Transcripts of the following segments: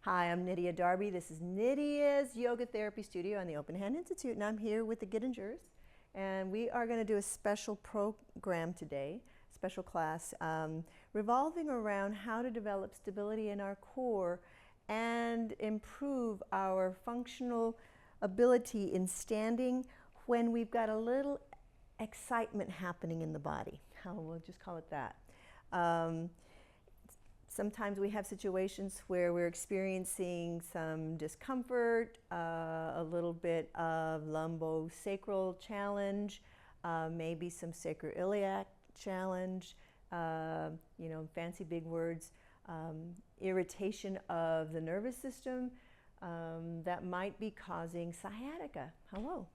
Hi, I'm Nydia Darby. This is Nydia's Yoga Therapy Studio on the Open Hand Institute, and I'm here with the Giddingers. And we are going to do a special program today, special class, revolving around how to develop stability in our core and improve our functional ability in standing when we've got a little excitement happening in the body. We'll just call it that. Sometimes we have situations where we're experiencing some discomfort, a little bit of lumbosacral challenge, maybe some sacroiliac challenge, fancy big words, irritation of the nervous system that might be causing sciatica. Hello.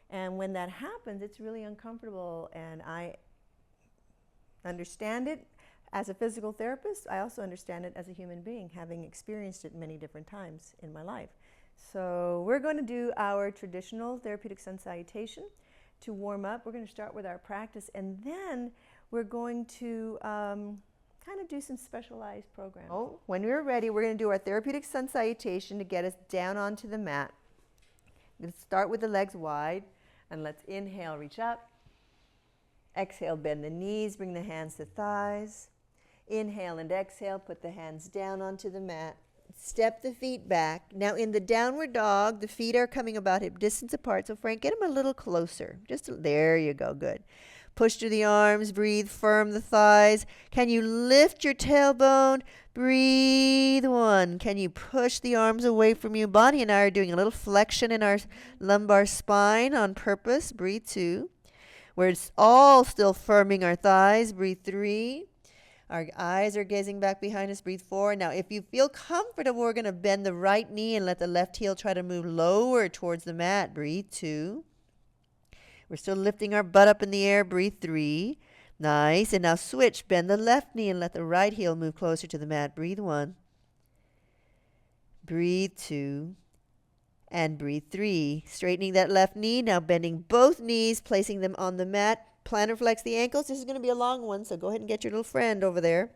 And when that happens, it's really uncomfortable, and I understand it. As a physical therapist, I also understand it as a human being, having experienced it many different times in my life. So we're going to do our traditional therapeutic sun salutation to warm up. We're going to start with our practice, and then we're going to kind of do some specialized programs. When we're ready, we're going to do our therapeutic sun salutation to get us down onto the mat. Let's start with the legs wide, and let's inhale, reach up. Exhale, bend the knees, bring the hands to thighs. Inhale and exhale, put the hands down onto the mat. Step the feet back. Now in the downward dog, the feet are coming about hip distance apart. So Frank, get them a little closer. There you go, good. Push through the arms, breathe, firm the thighs. Can you lift your tailbone? Breathe, 1. Can you push the arms away from you? Bonnie and I are doing a little flexion in our lumbar spine on purpose. Breathe, 2. We're all still firming our thighs. Breathe, 3. Our eyes are gazing back behind us. Breathe, 4. Now, if you feel comfortable, we're going to bend the right knee and let the left heel try to move lower towards the mat. Breathe, 2. We're still lifting our butt up in the air. Breathe, 3. Nice. And now switch. Bend the left knee and let the right heel move closer to the mat. Breathe, 1. Breathe, 2. And breathe, 3. Straightening that left knee. Now bending both knees, placing them on the mat. Plantar flex the ankles. This is going to be a long one, so go ahead and get your little friend over there.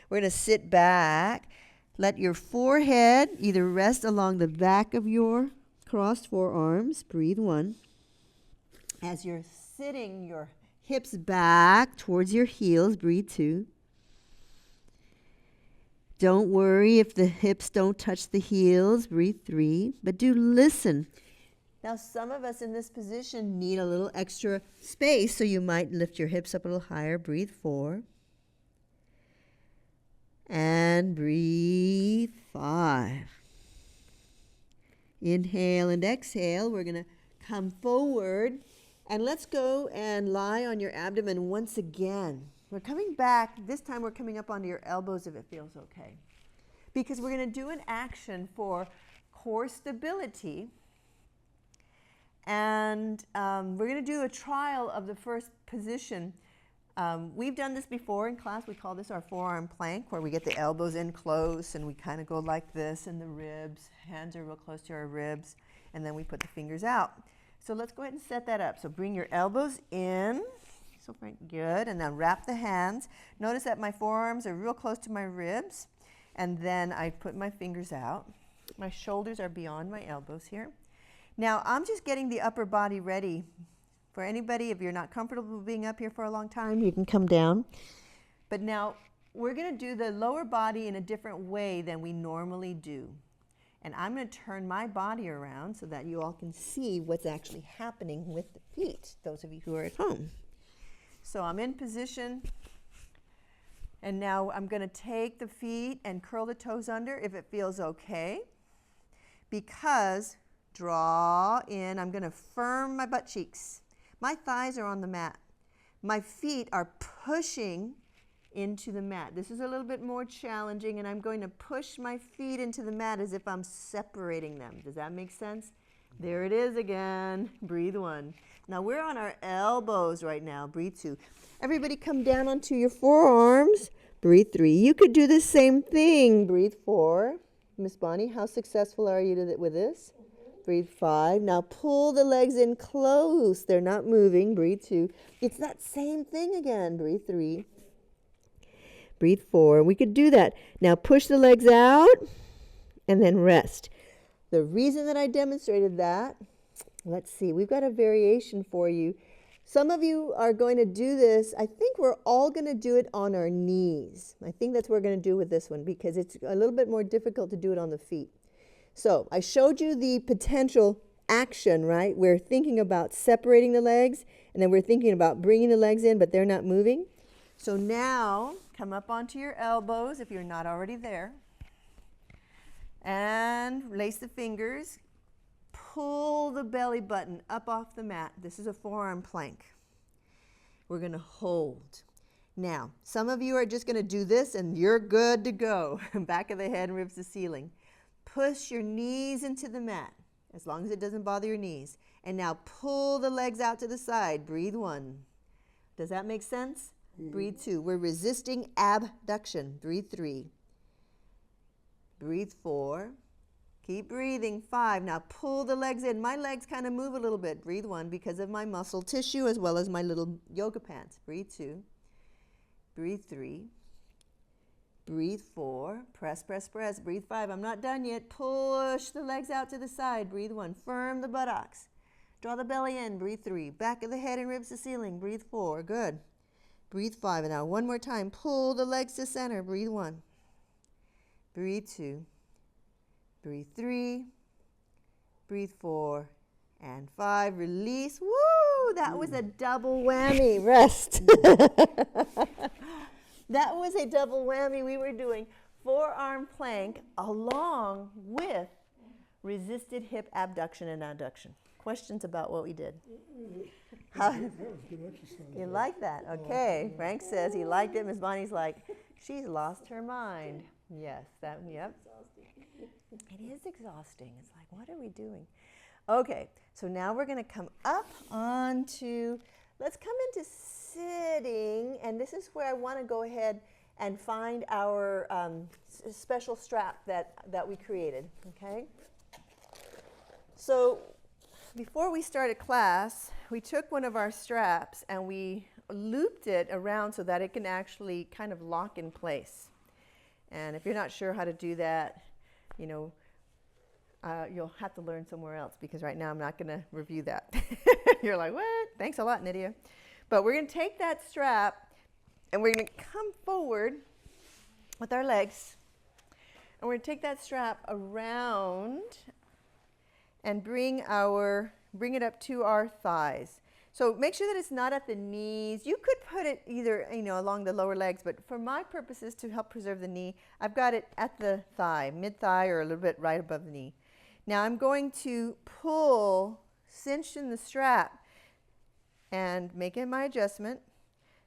We're going to sit back. Let your forehead either rest along the back of your crossed forearms. Breathe, 1. As you're sitting, your hips back towards your heels. Breathe, 2. Don't worry if the hips don't touch the heels. Breathe, 3. But do listen. Now, some of us in this position need a little extra space, so you might lift your hips up a little higher. Breathe, 4. And breathe, 5. Inhale and exhale. We're going to come forward, and let's go and lie on your abdomen once again. We're coming back. This time we're coming up onto your elbows if it feels okay. Because we're going to do an action for core stability. And we're going to do a trial of the first position. We've done this before in class. We call this our forearm plank, where we get the elbows in close and we kind of go like this, and the ribs, hands are real close to our ribs, and then we put the fingers out. So let's go ahead and set that up. So bring your elbows in. So good. And now wrap the hands. Notice that my forearms are real close to my ribs. And then I put my fingers out. My shoulders are beyond my elbows here. Now I'm just getting the upper body ready. For anybody, if you're not comfortable being up here for a long time, you can come down. But now we're going to do the lower body in a different way than we normally do. And I'm going to turn my body around so that you all can see what's actually happening with the feet, those of you who are at home. So I'm in position, and now I'm going to take the feet and curl the toes under if it feels okay. Because draw in, I'm going to firm my butt cheeks. My thighs are on the mat. My feet are pushing into the mat. This is a little bit more challenging, and I'm going to push my feet into the mat as if I'm separating them. Does that make sense? There it is again. Breathe, 1. Now we're on our elbows right now. Breathe, 2. Everybody come down onto your forearms. Breathe, 3. You could do the same thing. Breathe, 4. Miss Bonnie, how successful are you with this? Breathe, 5. Now pull the legs in close. They're not moving. Breathe, 2. It's that same thing again. Breathe, 3. Breathe, 4. We could do that. Now push the legs out and then rest. The reason that I demonstrated that, let's see, we've got a variation for you. Some of you are going to do this. I think we're all going to do it on our knees. I think that's what we're going to do with this one because it's a little bit more difficult to do it on the feet. So I showed you the potential action, right? We're thinking about separating the legs, and then we're thinking about bringing the legs in, but they're not moving. So now come up onto your elbows if you're not already there. And lace the fingers. Pull the belly button up off the mat. This is a forearm plank. We're going to hold. Now, some of you are just going to do this and you're good to go. Back of the head, ribs to ceiling. Push your knees into the mat, as long as it doesn't bother your knees. And now pull the legs out to the side. Breathe 1. Does that make sense? Breathe 2. We're resisting abduction. Breathe 3. Breathe 4. Keep breathing. 5. Now pull the legs in. My legs kind of move a little bit. Breathe 1 because of my muscle tissue as well as my little yoga pants. Breathe 2. Breathe 3. Breathe 4. Press, press, press. Breathe 5. I'm not done yet. Push the legs out to the side. Breathe 1. Firm the buttocks. Draw the belly in. Breathe 3. Back of the head and ribs to ceiling. Breathe 4. Good. Breathe 5. And now one more time. Pull the legs to center. Breathe 1. Breathe 2. Breathe 3. Breathe 4. And 5. Release. Woo! That was a double whammy. Rest. That was a double whammy. We were doing forearm plank along with resisted hip abduction and adduction. Questions about what we did? That was good exercise. You like that? Okay. Frank says he liked it. Miss Bonnie's like, she's lost her mind. Yes, that, yep. It is exhausting. It's like, what are we doing? Okay, so now we're going to come up onto, let's come into sitting, and this is where I want to go ahead and find our special strap that we created, okay? So before we started class, we took one of our straps and we looped it around so that it can actually kind of lock in place. And if you're not sure how to do that, you know, you'll have to learn somewhere else because right now I'm not going to review that. You're like, what? Thanks a lot, Nydia. But we're going to take that strap and we're going to come forward with our legs. And we're going to take that strap around and bring it up to our thighs. So make sure that it's not at the knees. You could put it either, you know, along the lower legs, but for my purposes to help preserve the knee, I've got it at the thigh, mid-thigh or a little bit right above the knee. Now I'm going to pull, cinch in the strap and make it my adjustment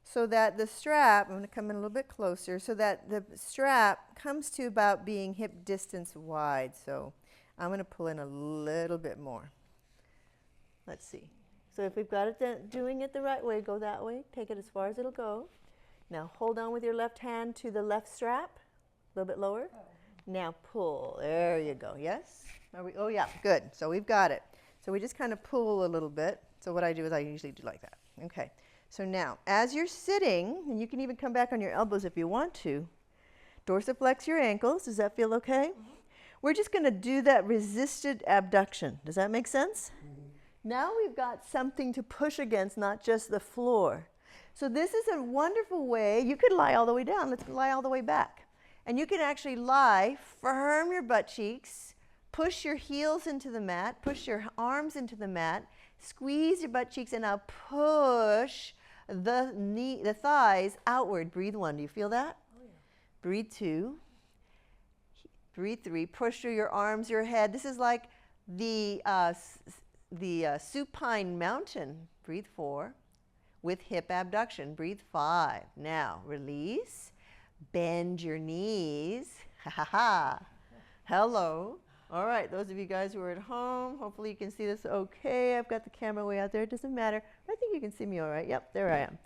so that the strap, I'm going to come in a little bit closer, so that the strap comes to about being hip distance wide. So I'm going to pull in a little bit more. Let's see. So if we've got it doing it the right way, go that way. Take it as far as it'll go. Now hold on with your left hand to the left strap, a little bit lower. Now pull. There you go. Yes? Are we? Oh yeah, good. So we've got it. So we just kind of pull a little bit. So what I do is I usually do like that. Okay. So now, as you're sitting, and you can even come back on your elbows if you want to, dorsiflex your ankles. Does that feel okay? Mm-hmm. We're just going to do that resisted abduction. Does that make sense? Mm-hmm. Now we've got something to push against, not just the floor. So this is a wonderful way. You could lie all the way down. Let's lie all the way back. And you can actually lie, firm your butt cheeks, push your heels into the mat, push your arms into the mat, squeeze your butt cheeks, and now push the thighs outward. Breathe 1. Do you feel that? Oh, yeah. Breathe 2. Breathe 3. Push through your arms, your head. This is like the supine mountain. Breathe 4. With hip abduction. Breathe 5. Now release. Bend your knees. Ha ha ha. Hello. All right, those of you guys who are at home, hopefully you can see this okay. I've got the camera way out there. It doesn't matter. I think you can see me all right. Yep, there I am.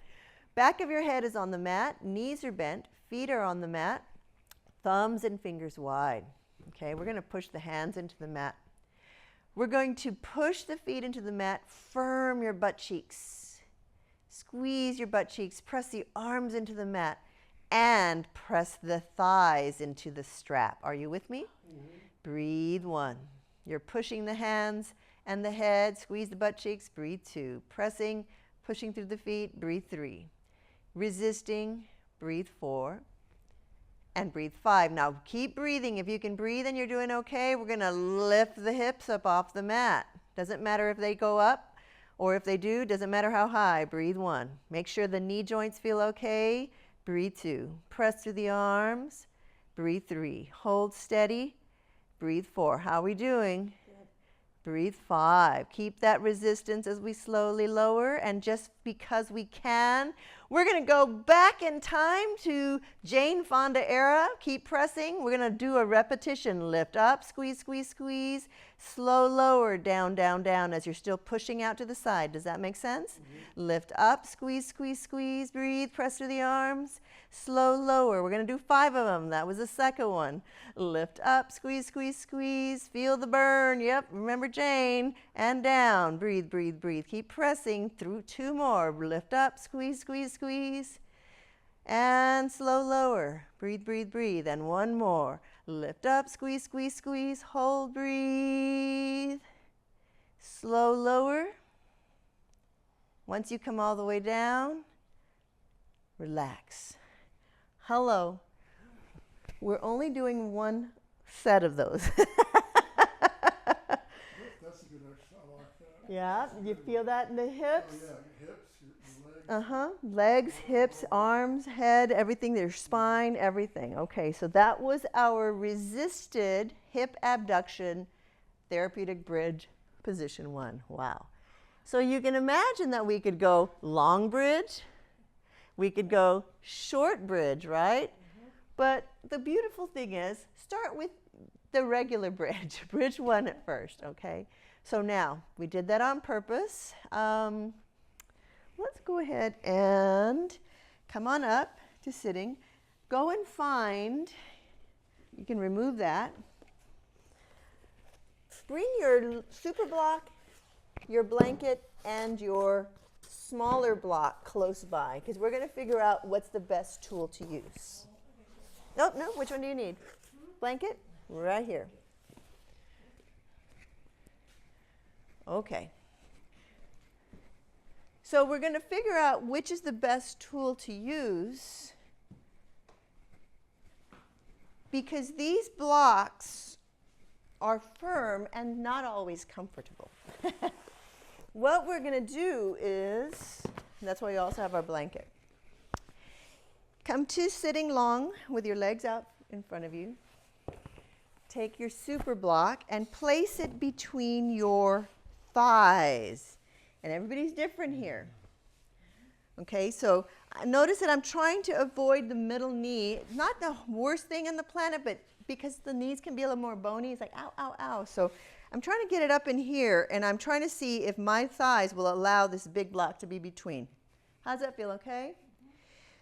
Back of your head is on the mat. Knees are bent. Feet are on the mat. Thumbs and fingers wide. Okay, we're going to push the hands into the mat. We're going to push the feet into the mat. Firm your butt cheeks. Squeeze your butt cheeks. Press the arms into the mat. And press the thighs into the strap. Are you with me? Mm-hmm. Breathe 1. You're pushing the hands and the head. Squeeze the butt cheeks. Breathe 2. Pressing, pushing through the feet. Breathe 3. Resisting. Breathe 4. And breathe 5. Now keep breathing. If you can breathe and you're doing okay, we're going to lift the hips up off the mat. Doesn't matter if they go up or if they do. Doesn't matter how high. Breathe 1. Make sure the knee joints feel okay. Breathe 2. Press through the arms. Breathe 3. Hold steady. Breathe 4. How are we doing? Good. Breathe 5. Keep that resistance as we slowly lower. And just because we can, we're going to go back in time to Jane Fonda era. Keep pressing. We're going to do a repetition. Lift up, squeeze, squeeze, squeeze. Slow lower, down, down, down as you're still pushing out to the side. Does that make sense? Mm-hmm. Lift up, squeeze, squeeze, squeeze. Breathe, press through the arms. Slow lower. We're going to do 5 of them. That was the second one. Lift up, squeeze, squeeze, squeeze. Feel the burn. Yep, remember Jane. And down. Breathe, breathe, breathe. Keep pressing through 2 more. Lift up, squeeze, squeeze, squeeze. And slow lower. Breathe, breathe, breathe. And 1 more. Lift up, squeeze, squeeze, squeeze. Hold, breathe. Slow lower. Once you come all the way down, relax. Hello. We're only doing 1 set of those. That's a good exercise. I like that. Yeah, you feel that in the hips? Oh, yeah, hips, your legs. Legs, hips, arms, head, everything, their spine, everything. Okay, so that was our resisted hip abduction therapeutic bridge position 1. Wow. So you can imagine that we could go long bridge, we could go short bridge, right? Mm-hmm. But the beautiful thing is, start with the regular bridge, bridge 1 at first, okay? So now, we did that on purpose. Let's go ahead and come on up to sitting. Go and find, you can remove that. Bring your super block, your blanket, and your smaller block close by, because we're going to figure out what's the best tool to use. No, which one do you need? Blanket? Right here. Okay. So we're going to figure out which is the best tool to use, because these blocks are firm and not always comfortable. What we're going to do is, and that's why we also have our blanket. Come to sitting long with your legs out in front of you. Take your super block and place it between your thighs. And everybody's different here. Okay, so notice that I'm trying to avoid the middle knee. Not the worst thing on the planet, but because the knees can be a little more bony, it's like ow, ow, ow. So I'm trying to get it up in here, and I'm trying to see if my thighs will allow this big block to be between. How's that feel, okay?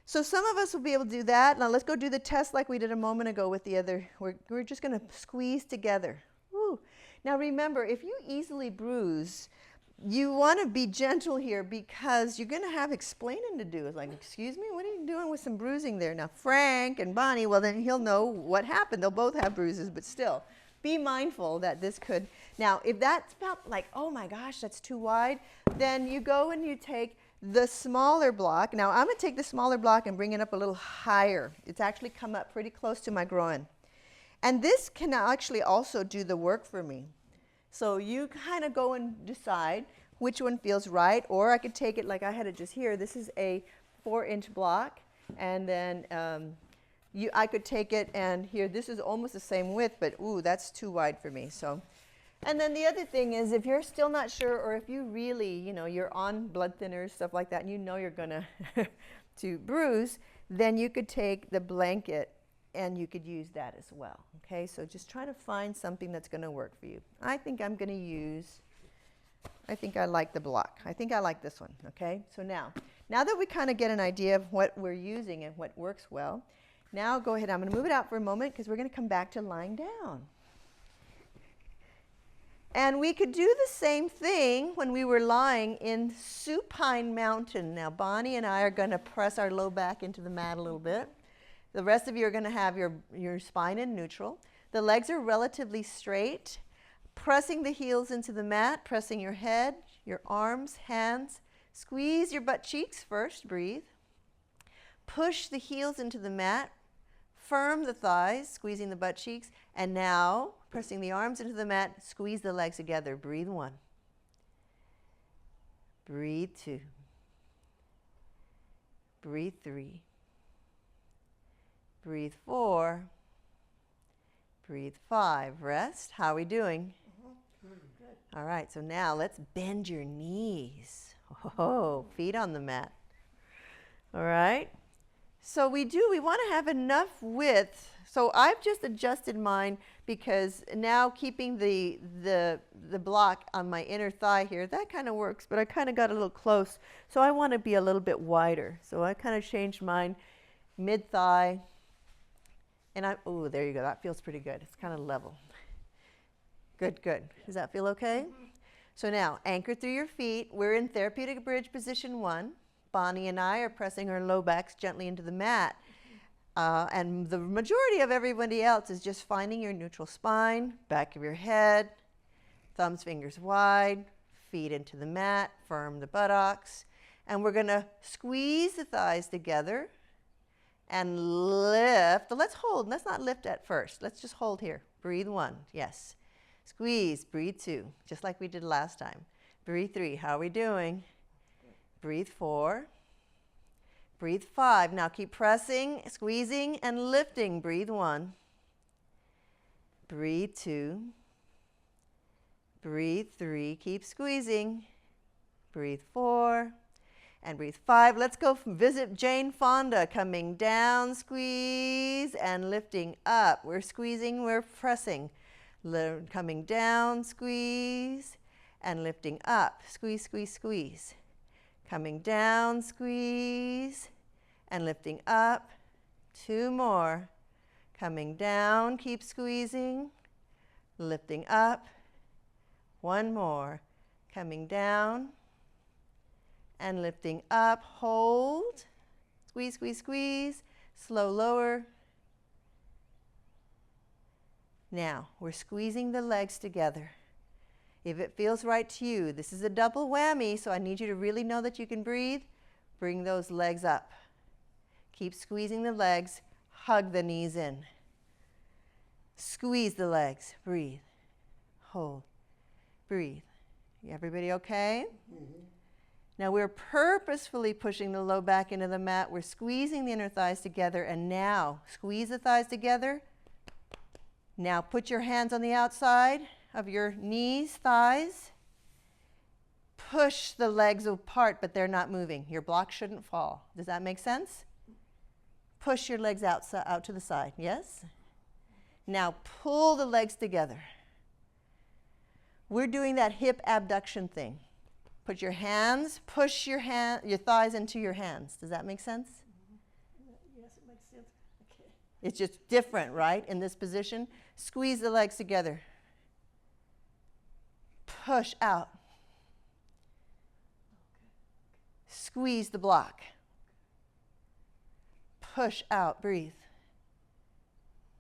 So some of us will be able to do that. Now let's go do the test like we did a moment ago with the other. We're just going to squeeze together. Woo. Now remember, if you easily bruise, you want to be gentle here, because you're going to have explaining to do. It's like, excuse me, what are you doing with some bruising there? Now Frank and Bonnie, well then he'll know what happened. They'll both have bruises, but still, be mindful that this could. Now if that's felt like, oh my gosh, that's too wide, then you go and you take the smaller block. Now I'm going to take the smaller block and bring it up a little higher. It's actually come up pretty close to my groin. And this can actually also do the work for me. So you kind of go and decide which one feels right, or I could take it like I had it just here. This is a 4-inch block, and then I could take it and here, this is almost the same width, but ooh, that's too wide for me. So, and then the other thing is, if you're still not sure, or if you really, you're on blood thinners, stuff like that, and you know you're gonna to bruise, then you could take the blanket and you could use that as well. Okay, so just try to find something that's going to work for you. I think I'm going to use, I think I like the block. I think I like this one. Okay, so now that we kind of get an idea of what we're using and what works well, now go ahead. I'm going to move it out for a moment, because we're going to come back to lying down. And we could do the same thing when we were lying in supine mountain. Now Bonnie and I are going to press our low back into the mat a little bit. The rest of you are going to have your spine in neutral. The legs are relatively straight. Pressing the heels into the mat, pressing your head, your arms, hands. Squeeze your butt cheeks first, breathe. Push the heels into the mat. Firm the thighs, squeezing the butt cheeks. And now, pressing the arms into the mat, squeeze the legs together. Breathe 1. Breathe 2. Breathe 3. Breathe 4. Breathe 5. Rest. How are we doing? Good. All right, so now let's bend your knees. Oh, feet on the mat. All right. So we want to have enough width. So I've just adjusted mine because now keeping the block on my inner thigh here, that kind of works, but I kind of got a little close. So I want to be a little bit wider. So I kind of changed mine mid-thigh. And oh, there you go. That feels pretty good. It's kind of level. Good, good. Does that feel okay? Mm-hmm. So now, anchor through your feet. We're in Therapeutic Bridge position 1. Bonnie and I are pressing our low backs gently into the mat. And the majority of everybody else is just finding your neutral spine, back of your head, thumbs, fingers wide, feet into the mat, firm the buttocks. And we're going to squeeze the thighs together and lift. Let's hold. Let's not lift at first. Let's just hold here. Breathe 1. Yes. Squeeze. Breathe 2. Just like we did last time. Breathe 3. How are we doing? Breathe 4. Breathe 5. Now keep pressing, squeezing, and lifting. Breathe 1. Breathe 2. Breathe 3. Keep squeezing. Breathe 4. And breathe 5. Let's go visit Jane Fonda. Coming down, squeeze, and lifting up. We're squeezing, we're pressing. Coming down, squeeze, and lifting up. Squeeze, squeeze, squeeze. Coming down, squeeze, and lifting up. 2 more. Coming down, keep squeezing, lifting up. 1 more. Coming down and lifting up. Hold. Squeeze, squeeze, squeeze. Slow lower. Now, we're squeezing the legs together. If it feels right to you, this is a double whammy, so I need you to really know that you can breathe. Bring those legs up. Keep squeezing the legs. Hug the knees in. Squeeze the legs. Breathe. Hold. Breathe. Everybody okay? Mm-hmm. Now we're purposefully pushing the low back into the mat. We're squeezing the inner thighs together, and now squeeze the thighs together. Now put your hands on the outside of your knees, thighs. Push the legs apart, but they're not moving. Your block shouldn't fall. Does that make sense? Push your legs out to the side. Yes? Now pull the legs together. We're doing that hip abduction thing. Put your hands, push your thighs into your hands. Does that make sense? Yes, it makes sense. Okay. It's just different, right, in this position? Squeeze the legs together. Push out. Squeeze the block. Push out. Breathe.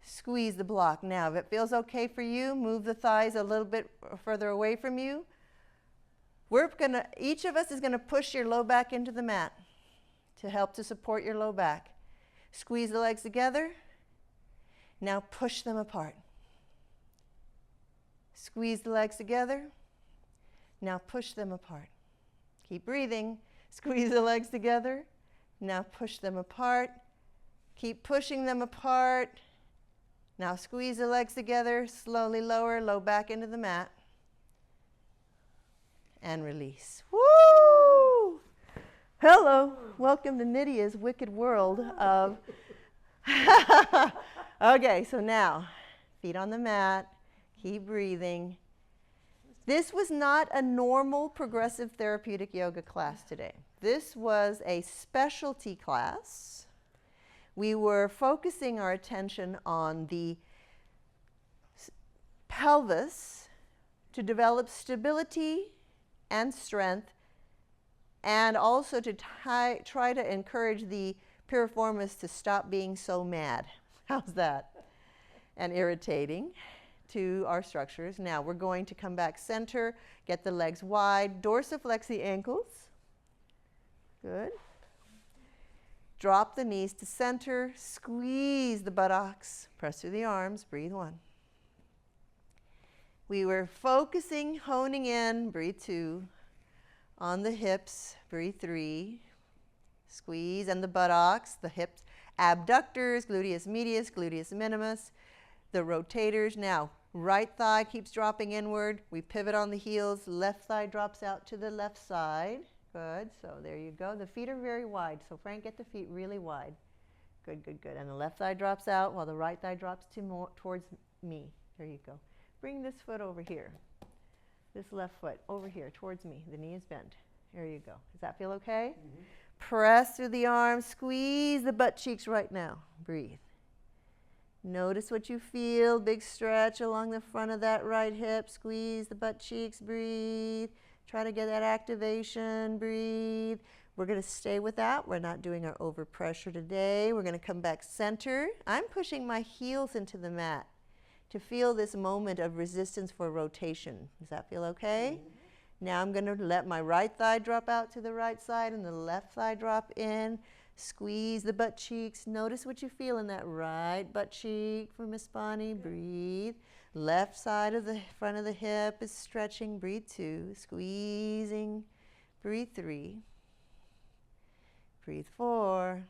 Squeeze the block. Now, if it feels okay for you, move the thighs a little bit further away from you. Each of us is going to push your low back into the mat to help to support your low back. Squeeze the legs together. Now push them apart. Squeeze the legs together. Now push them apart. Keep breathing. Squeeze the legs together. Now push them apart. Keep pushing them apart. Now squeeze the legs together. Slowly lower, low back into the mat. And release. Woo! Hello. Welcome to Nydia's wicked world of... Okay, so now, feet on the mat. Keep breathing. This was not a normal progressive therapeutic yoga class today. This was a specialty class. We were focusing our attention on the pelvis to develop stability and strength, and also to try to encourage the piriformis to stop being so mad. How's that? and irritating to our structures. Now we're going to come back center, get the legs wide, dorsiflex the ankles. Good. Drop the knees to center, squeeze the buttocks, press through the arms, breathe 1. We were focusing, honing in, breathe 2. On the hips, breathe 3. Squeeze, and the buttocks, the hips, abductors, gluteus medius, gluteus minimus, the rotators. Now, right thigh keeps dropping inward. We pivot on the heels. Left thigh drops out to the left side. Good. So there you go. The feet are very wide. So Frank, get the feet really wide. Good, good, good. And the left thigh drops out while the right thigh drops towards me. There you go. Bring this foot over here. This left foot over here towards me. The knee is bent. There you go. Does that feel okay? Mm-hmm. Press through the arms. Squeeze the butt cheeks right now. Breathe. Notice what you feel. Big stretch along the front of that right hip. Squeeze the butt cheeks. Breathe. Try to get that activation. Breathe. We're going to stay with that. We're not doing our overpressure today. We're going to come back center. I'm pushing my heels into the mat to feel this moment of resistance for rotation. Does that feel okay? Mm-hmm. Now I'm going to let my right thigh drop out to the right side and the left thigh drop in. Squeeze the butt cheeks. Notice what you feel in that right butt cheek for Miss Bonnie. Breathe. Left side of the front of the hip is stretching. Breathe 2. Squeezing. Breathe 3. Breathe 4.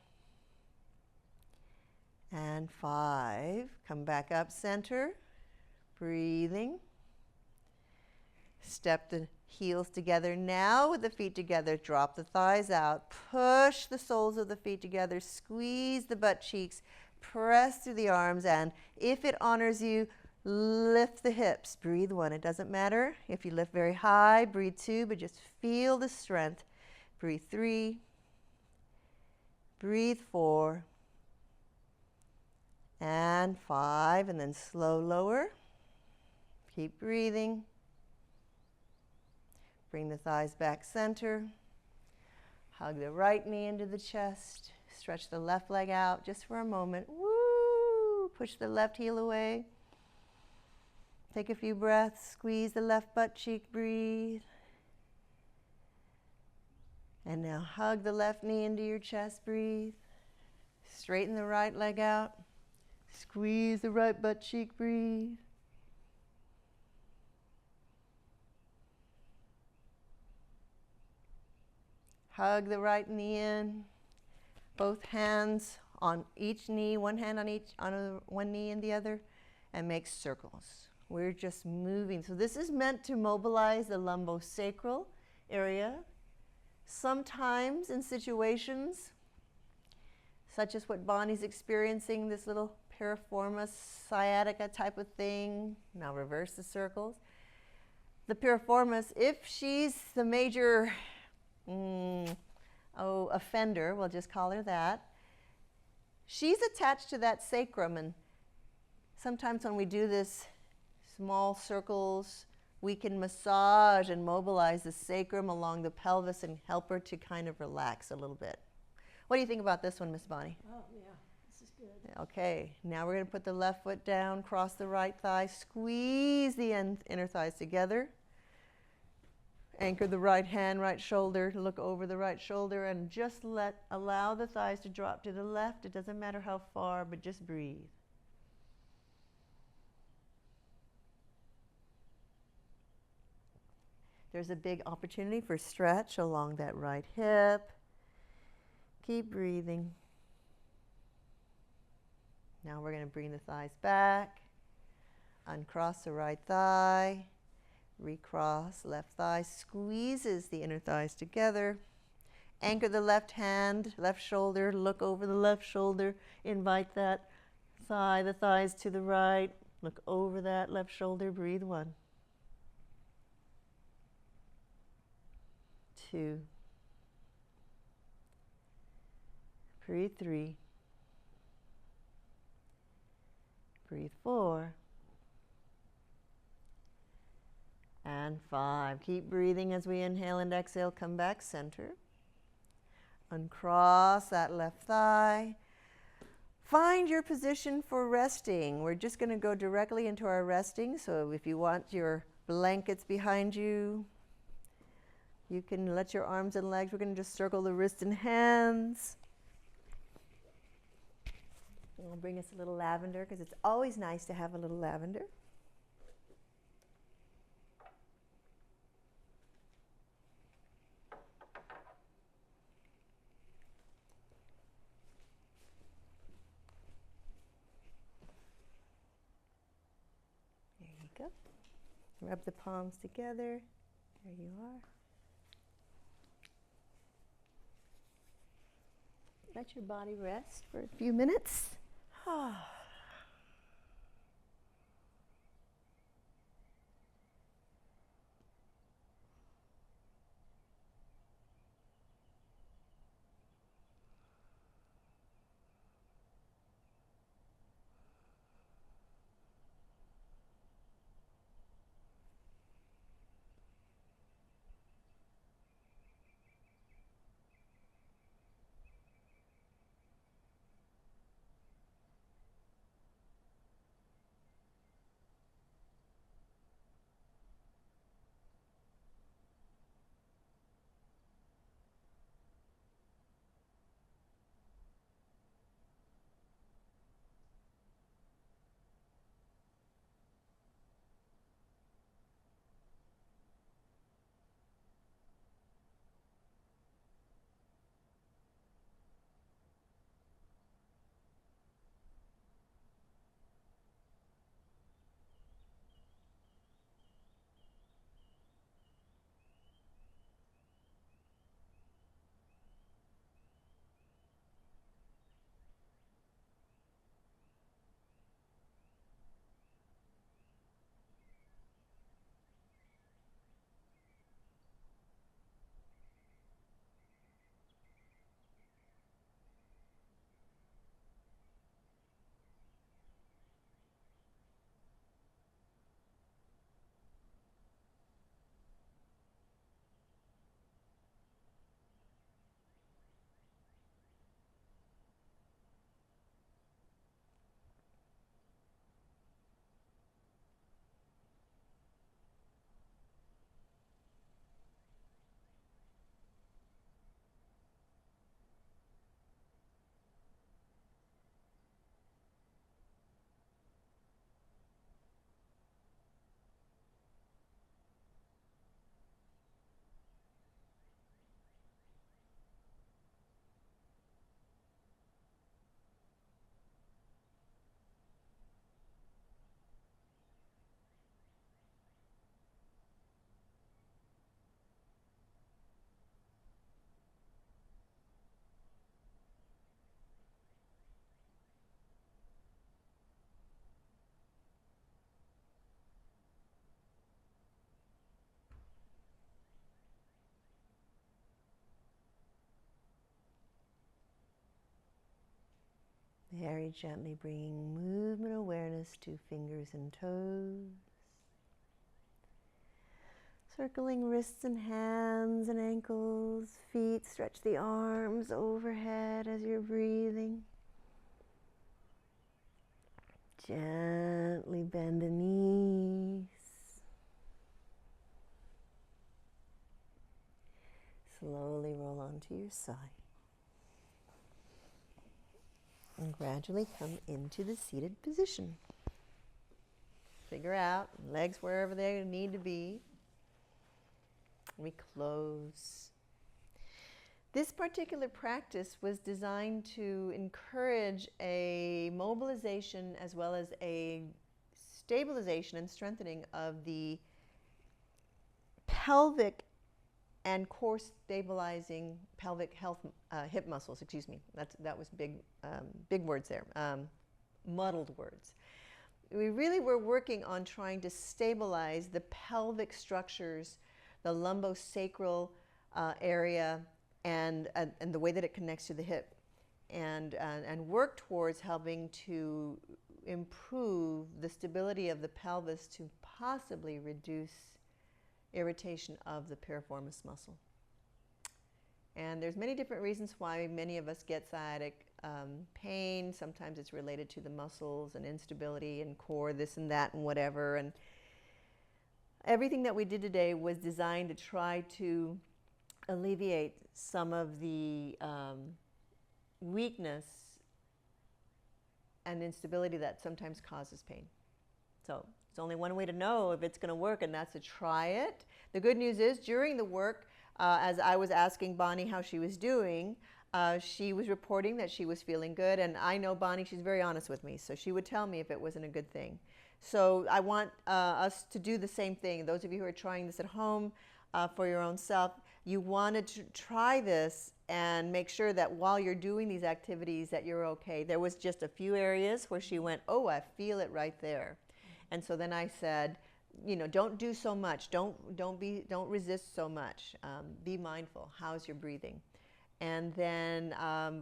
And 5. Come back up center. Breathing. Step the heels together now with the feet together. Drop the thighs out. Push the soles of the feet together. Squeeze the butt cheeks. Press through the arms. And if it honors you, lift the hips. Breathe 1. It doesn't matter if you lift very high. Breathe 2, but just feel the strength. Breathe 3. Breathe 4. And 5. And then slow lower. Keep breathing. Bring the thighs back center. Hug the right knee into the chest. Stretch the left leg out just for a moment. Woo! Push the left heel away. Take a few breaths. Squeeze the left butt cheek. Breathe. And now hug the left knee into your chest. Breathe. Straighten the right leg out. Squeeze the right butt cheek. Breathe. Hug the right knee in. Both hands on each knee, one hand on one knee and the other, and make circles. We're just moving. So this is meant to mobilize the lumbosacral area. Sometimes in situations such as what Bonnie's experiencing, this little piriformis sciatica type of thing. Now reverse the circles. The piriformis, if she's the major offender, we'll just call her that. She's attached to that sacrum, and sometimes when we do this small circles, we can massage and mobilize the sacrum along the pelvis and help her to kind of relax a little bit. What do you think about this one, Miss Bonnie? Oh, yeah, this is good. Okay, now we're going to put the left foot down, cross the right thigh, squeeze the inner thighs together. Anchor the right hand, right shoulder, look over the right shoulder, and just allow the thighs to drop to the left. It doesn't matter how far, but just breathe. There's a big opportunity for stretch along that right hip. Keep breathing. Now we're going to bring the thighs back. Uncross the right thigh. Recross, left thigh squeezes the inner thighs together. Anchor the left hand, left shoulder, look over the left shoulder. Invite that thigh, the thighs to the right. Look over that left shoulder, breathe 1. 2. Breathe 3. Breathe 4. And 5. Keep breathing as we inhale and exhale. Come back center. Uncross that left thigh. Find your position for resting. We're just going to go directly into our resting. So if you want your blankets behind you, you can let your arms and legs. We're going to just circle the wrists and hands. And we'll bring us a little lavender because it's always nice to have a little lavender. There you go. Rub the palms together. There you are. Let your body rest for a few minutes. Very gently bringing movement awareness to fingers and toes. Circling wrists and hands and ankles, feet. Stretch the arms overhead as you're breathing. Gently bend the knees. Slowly roll onto your side. And gradually come into the seated position. Figure out legs wherever they need to be. We close. This particular practice was designed to encourage a mobilization as well as a stabilization and strengthening of the pelvic and core stabilizing pelvic health hip muscles. Excuse me, that was big words there, muddled words. We really were working on trying to stabilize the pelvic structures, the lumbosacral area, and the way that it connects to the hip, and work towards helping to improve the stability of the pelvis to possibly reduce irritation of the piriformis muscle. And there's many different reasons why many of us get sciatic pain. Sometimes it's related to the muscles and instability and core, this and that and whatever. And everything that we did today was designed to try to alleviate some of the weakness and instability that sometimes causes pain. So it's only one way to know if it's going to work, and that's to try it. The good news is during the work, as I was asking Bonnie how she was doing, she was reporting that she was feeling good. And I know Bonnie, she's very honest with me, so she would tell me if it wasn't a good thing. So I want us to do the same thing. Those of you who are trying this at home for your own self, you want to try this and make sure that while you're doing these activities that you're okay. There was just a few areas where she went, oh, I feel it right there. And so then I said, you know, don't do so much. Don't resist so much. Be mindful. How's your breathing? And then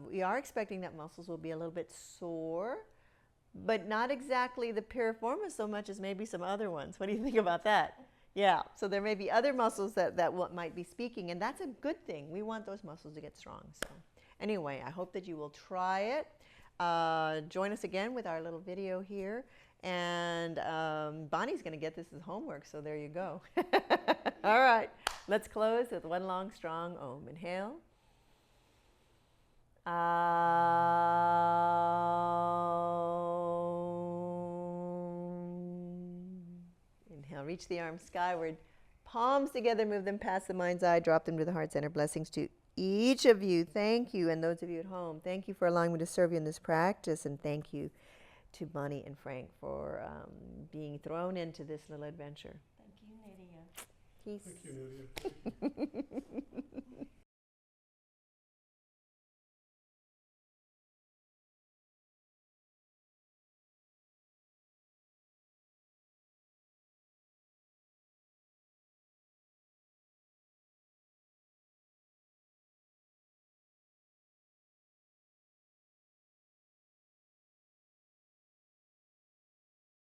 we are expecting that muscles will be a little bit sore, but not exactly the piriformis so much as maybe some other ones. What do you think about that? Yeah, so there may be other muscles that might be speaking, and that's a good thing. We want those muscles to get strong. So anyway, I hope that you will try it. Join us again with our little video here. And Bonnie's going to get this as homework, so there you go. All right, let's close with one long, strong Om. Inhale. Inhale, reach the arms skyward. Palms together, move them past the mind's eye, drop them to the heart center. Blessings to each of you. Thank you. And those of you at home, thank you for allowing me to serve you in this practice. And thank you to Bonnie and Frank for being thrown into this little adventure. Thank you, Nydia. Peace. Thank you, Nydia.